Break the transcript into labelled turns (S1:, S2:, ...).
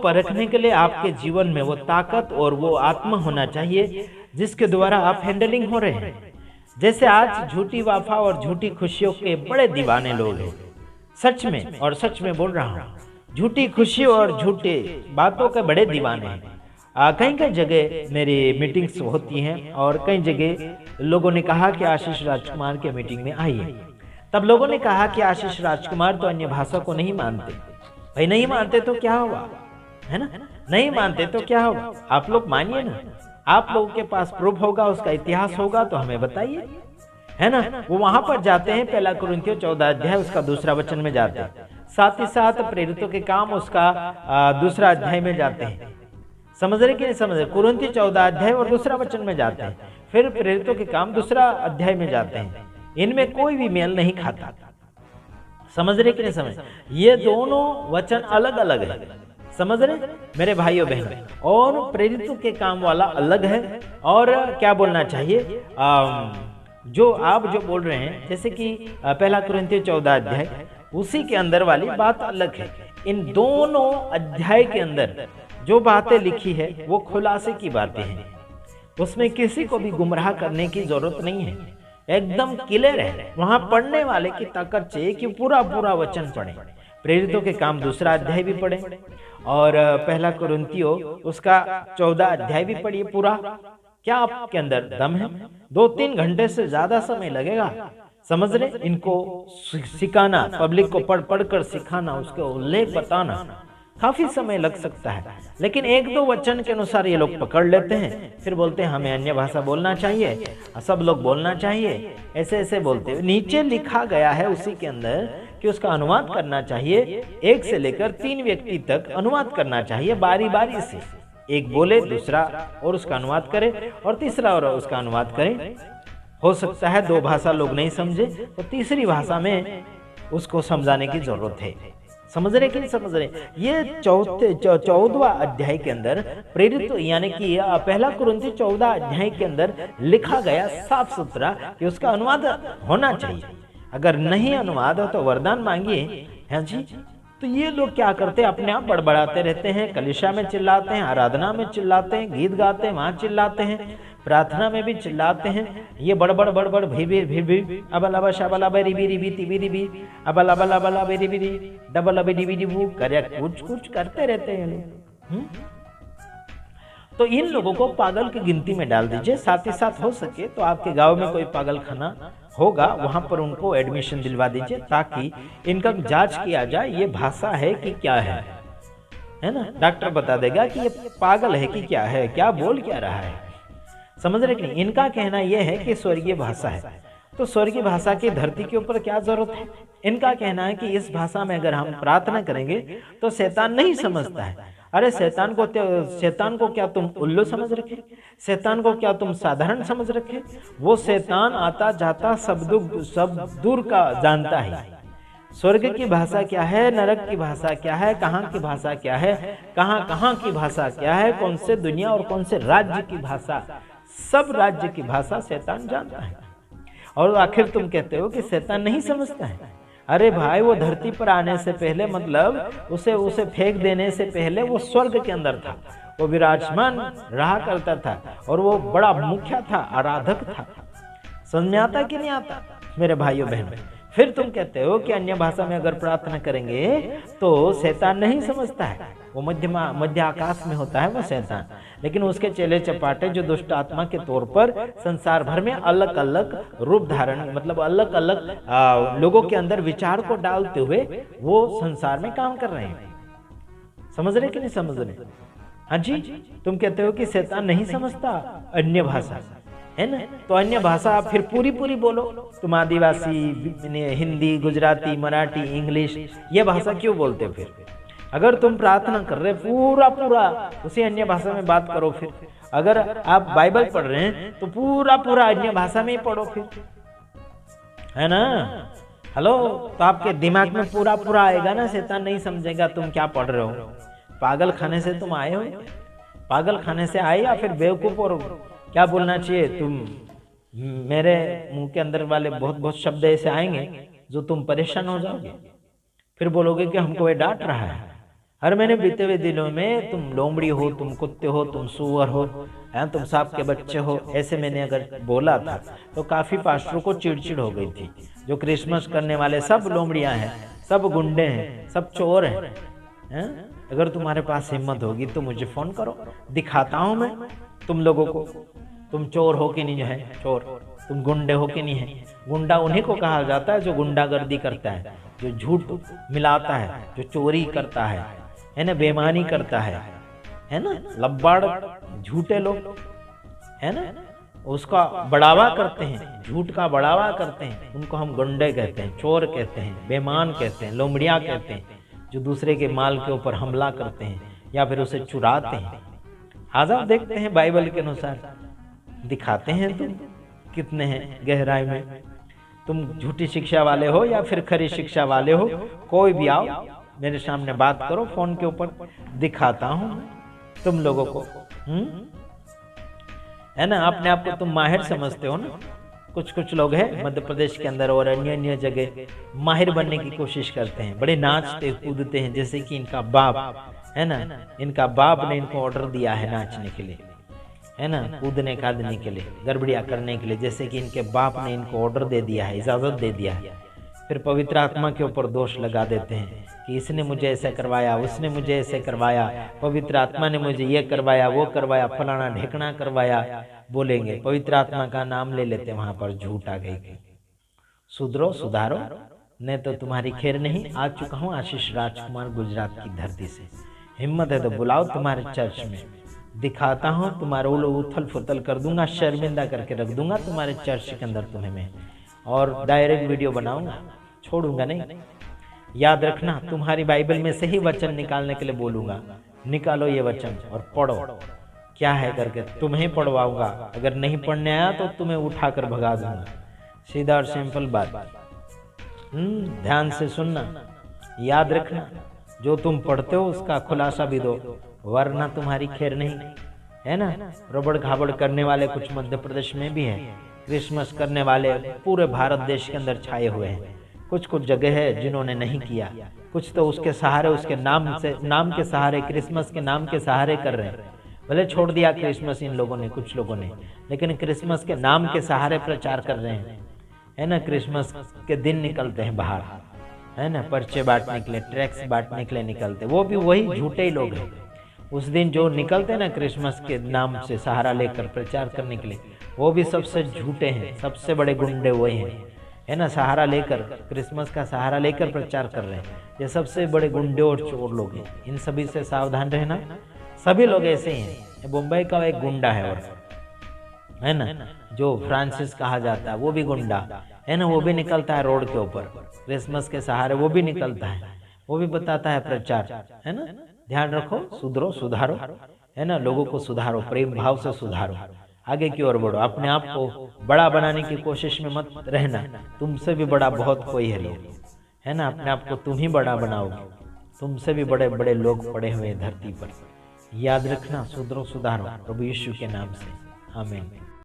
S1: परखने के लिए आपके जीवन में वो ताकत और वो आत्मा होना चाहिए जिसके द्वारा आप हैंडलिंग हो रहे हैं। जैसे आज झूठी वाफा और झूठी खुशियों के बड़े दीवाने लोग हैं, सच में और सच में बोल रहा हूँ, झूठी खुशी और झूठे बातों के बड़े दीवाने हैं। कई कई जगह मेरी मीटिंग्स होती हैं और कई जगह लोगों ने कहा कि आशीष राजकुमार के मीटिंग में आइए। तब लोगों ने कहा कि आशीष राजकुमार तो अन्य भाषा को नहीं मानते। भाई नहीं मानते तो क्या हुआ, है ना? नहीं मानते तो क्या होगा? आप लोग मानिए ना, आप लोगों के पास प्रूफ होगा, उसका इतिहास होगा तो हमें बताइए, है ना? वो वहां पर जाते हैं, पहला कुरिन्थियों 14 अध्याय उसका 2 वचन में जाते हैं, साथ ही साथ प्रेरितों के काम उसका 2 अध्याय में जाते हैं। समझ रहे कि नहीं समझ रहे? कुरिन्थियों 14 अध्याय और 2 वचन में जाते हैं, फिर प्रेरितों के काम 2 अध्याय में जाते हैं। इनमें कोई भी मेल नहीं खाता। समझ रहे कि नहीं समझ? ये दोनों वचन अलग अलग है, समझ रहे मेरे भाइयों बहनों? और प्रेरितों के काम वाला अलग है। और क्या बोलना चाहिए, जो आप जो बोल रहे हैं, जैसे कि पहला कुरिन्थियों 14 अध्याय, उसी के अंदर वाली बात अलग है। इन दोनों अध्याय के अंदर जो बातें लिखी है वो खुलासे की बातें हैं, उसमें किसी को भी गुमराह करने की जरूरत नहीं है, एकदम क्लियर है। वहां पढ़ने वाले की ताकत चाहिए कि पूरा पूरा वचन पढ़े। प्रेरितों के काम 2 अध्याय भी पढ़े और पहला कुरिन्थियों उसका 14 अध्याय भी पढ़िए पूरा। क्या आपके अंदर दम है? 2-3 घंटे से ज्यादा समय लगेगा, समझ रहे? इनको सिखाना, पब्लिक को पढ़ पढ़ कर सिखाना, उसके उल्लेख बताना, काफी समय लग सकता है। लेकिन 1-2 वचन के अनुसार ये लोग पकड़ लेते हैं, फिर बोलते हैं हमें अन्य भाषा बोलना चाहिए, सब लोग बोलना चाहिए, ऐसे ऐसे बोलते हैं। नीचे लिखा गया है उसी के अंदर कि उसका अनुवाद करना चाहिए, 1 से लेकर 3 व्यक्ति तक अनुवाद करना चाहिए, बारी बारी से। एक बोले, दूसरा और उसका अनुवाद करे, और तीसरा और उसका अनुवाद करे। हो सकता है 2 भाषा लोग नहीं समझे तो तीसरी भाषा में उसको समझाने की जरूरत है। समझ रहे कि नहीं समझ रहे? ये 14वां अध्याय के अंदर प्रेरित यानी कि पहला कुरिन्थियों 14 अध्याय के अंदर लिखा गया साफ सुथरा कि उसका अनुवाद होना चाहिए। अगर नहीं अनुवाद हो तो वरदान मांगिए, है जी। तो ये लोग क्या करते हैं, अपने आप बड़बड़ाते रहते हैं, कलीसिया में चिल्लाते हैं, आराधना में चिल्लाते हैं, गीत गाते हैं वहां चिल्लाते हैं, प्रार्थना में भी चिल्लाते हैं। ये बड़बड़ बड़बड़ भी अबल अबा शबल अबे रिबी रिबी तिबी रिबी अबल अबल अबल अबे रिबी रिबी डबल अबे रिबी रिबू करे, कुछ कुछ करते रहते हैं लोग। तो इन लोगों को पागल की गिनती में डाल दीजिए। साथ ही साथ हो सके तो आपके गांव में कोई पागल खाना होगा, वहां पर उनको एडमिशन दिलवा दीजिए ताकि इनका जांच किया जाए ये भाषा है कि क्या है ना? डॉक्टर बता देगा कि ये पागल है कि क्या है, क्या बोल क्या रहा है। समझ रहे कि नहीं? इनका कहना यह है कि स्वर्गीय भाषा है, तो स्वर्गीय भाषा की धरती के ऊपर क्या जरूरत है? इनका कहना है कि इस भाषा में अगर हम प्रार्थना करेंगे तो शैतान नहीं समझता है। अरे शैतान को क्या तुम उल्लू समझ रखे? शैतान को क्या तुम साधारण समझ रखे? वो शैतान आता जाता सब दूर का जानता है। स्वर्ग की भाषा क्या है, नरक की भाषा क्या है, कहाँ की भाषा क्या है, कहाँ की भाषा क्या है, कौन से दुनिया और कौन से राज्य की भाषा, सब राज्य की भाषा शैतान जानता है। और आखिर तुम कहते हो कि शैतान नहीं समझता है। अरे भाई, वो धरती पर आने से पहले, मतलब उसे फेंक देने से पहले वो स्वर्ग के अंदर था, वो विराजमान रहा करता था और वो बड़ा मुखिया था, आराधक था। समझ में आता कि नहीं आता मेरे भाइयों बहनों? फिर तुम कहते हो कि अन्य भाषा में अगर प्रार्थना करेंगे तो शैतान नहीं समझता है, वो मध्य आकाश में होता है वो शैतान। लेकिन उसके चेले चपाटे जो दुष्ट आत्मा के तौर पर संसार भर में अलग अलग रूप धारण, मतलब अलग अलग लोगों के अंदर विचार को डालते हुए वो संसार में काम कर रहे हैं। समझ रहे कि नहीं समझ रहे? हाँ जी, तुम कहते हो कि शैतान नहीं समझता अन्य भाषा, है ना? तो अन्य भाषा आप फिर पूरी बोलो। तुम आदिवासी, हिंदी, गुजराती, मराठी, इंग्लिश, ये भाषा क्यों बोलते हो? फिर अगर तुम प्रार्थना कर रहे पूरा उसी अन्य भाषा में बात करो। फिर अगर आप बाइबल पढ़ रहे हैं तो पूरा अन्य भाषा में ही पढ़ो फिर, है ना? हेलो, तो आपके दिमाग में पूरा आएगा ना, शैतान नहीं समझेगा तुम क्या पढ़ रहे हो। पागल खाने से तुम आए हो, पागल खाने से आए या फिर बेवकूफ? और क्या बोलना चाहिए, तुम मेरे मुंह के अंदर वाले बहुत शब्द ऐसे आएंगे जो तुम परेशान हो जाओगे। फिर बोलोगे कि हमको ये डांट रहा है। हर महीने बीते हुए दिनों में तुम लोमड़ी हो, तुम कुत्ते हो, तुम सुअर हो, तुम सांप के बच्चे हो, ऐसे मैंने अगर बोला था तो काफी पास्टरों को चिड़चिड़ हो गई थी। जो क्रिसमस करने वाले सब लोमड़ियां हैं, सब गुंडे हैं, सब चोर हैं। अगर तुम्हारे पास हिम्मत होगी तो मुझे फोन करो, दिखाता हूं मैं तुम लोगों को, तुम चोर हो कि नहीं है चोर, तुम गुंडे हो कि नहीं है। गुंडा उन्हीं को कहा जाता है जो गुंडागर्दी करता है, जो झूठ मिलाता है, जो चोरी करता है ना, बेईमानी करता है ना, लब्बाड़ झूठे लोग है ना, उसका बढ़ावा करते हैं, झूठ का बढ़ावा करते हैं, उनको हम गुंडे कहते हैं, चोर कहते हैं, बेईमान कहते हैं, लोमड़िया कहते हैं, जो दूसरे के माल के ऊपर हमला करते हैं या फिर उसे चुराते हैं। आज आप देखते हैं बाइबल के अनुसार दिखाते हैं तुम कितने हैं गहराई में। तुम झूठी शिक्षा वाले हो या फिर खरी शिक्षा वाले हो, कोई भी आओ मेरे सामने बात करो, फोन के ऊपर दिखाता हूं तुम लोगों को। है ना, अपने आप को तुम माहिर समझते हो ना। कुछ कुछ लोग हैं मध्य प्रदेश के अंदर और अन्य अन्य जगह माहिर बनने की कोशिश करते हैं, बड़े नाचते कूदते हैं जैसे कि इनका बाप है ना, इनका बाप ने इनको ऑर्डर दिया है नाचने के लिए, है ना, कूदने कादने के लिए, गड़बड़ियां करने के लिए, जैसे कि इनके बाप ने इनको ऑर्डर दे दिया है, इजाजत दे दिया है। फिर पवित्र आत्मा के ऊपर दोष लगा देते हैं कि इसने मुझे ऐसे करवाया, उसने मुझे ऐसे करवाया, पवित्र आत्मा ने मुझे ये करवाया, वो करवाया, फलाना ढेकना करवाया बोलेंगे। पवित्र आत्मा का नाम ले लेते, वहां पर झूठ आ गई। सुधरो, सुधारो, नहीं तो तुम्हारी खैर नहीं। आ चुका हूँ आशीष राजकुमार गुजरात की धरती से। हिम्मत है तो बुलाओ तुम्हारे चर्च में, दिखाता हूँ तुम्हारे उथल फुथल कर दूंगा, शर्मिंदा करके रख दूंगा तुम्हारे चर्च के अंदर तुम्हें मैं, और डायरेक्ट वीडियो बनाऊंगा, छोड़ूंगा नहीं। याद रखना, तुम्हारी बाइबल में से ही वचन निकालने के लिए बोलूंगा, निकालो ये वचन और पढ़ो क्या है करके, तुम्हें पढ़वाऊंगा। अगर नहीं पढ़ने आया तो तुम्हें उठाकर भगा दूंगा, सीधा और सिंपल बात। ध्यान से सुनना, याद रखना, जो तुम पढ़ते हो उसका खुलासा भी दो, वरना तुम्हारी खैर नहीं, है ना। रबड़ घाबड़ करने वाले कुछ मध्य प्रदेश में भी है, क्रिसमस करने वाले पूरे भारत देश के अंदर छाए हुए हैं। कुछ कुछ जगह है जिन्होंने नहीं किया, कुछ तो उसके सहारे, उसके नाम के सहारे, क्रिसमस के नाम के सहारे कर रहे हैं। भले छोड़ दिया क्रिसमस इन लोगों ने, कुछ लोगों ने, लेकिन क्रिसमस के नाम के सहारे प्रचार कर रहे हैं, है ना। क्रिसमस के दिन निकलते हैं बाहर, है ना, पर्चे बांटने के लिए, ट्रैक्स बांटने के लिए निकलते, वो भी वही झूठे ही लोग हैं। उस दिन जो निकलते हैं ना क्रिसमस के नाम से सहारा लेकर प्रचार करने के लिए, वो भी सबसे झूठे हैं, सबसे बड़े गुंडे वही हैं, है ना। सहारा लेकर, क्रिसमस का सहारा लेकर प्रचार कर रहे हैं, ये सबसे बड़े गुंडे और चोर लोग हैं। इन सभी से सावधान रहना, सभी लोग ऐसे ही हैं। मुंबई का एक गुंडा है, और है ना, जो फ्रांसिस कहा जाता है वो भी गुंडा है ना, वो भी निकलता है रोड के ऊपर क्रिसमस के सहारे, वो भी निकलता है, वो भी बताता है प्रचार, है ना। ध्यान रखो, सुधरो, सुधारो, है ना, लोगों को सुधारो, प्रेम भाव से सुधारो, आगे की ओर बढ़ो। अपने आप को बड़ा बनाने की कोशिश में मत रहना, तुमसे भी बड़ा बहुत कोई है लोग, है ना। अपने आप को तुम ही बड़ा बनाओगे, तुमसे भी बड़े बड़े लोग पड़े हुए धरती पर। याद रखना, सुधरो, सुधारो, प्रभु यीशु के नाम से, आमीन।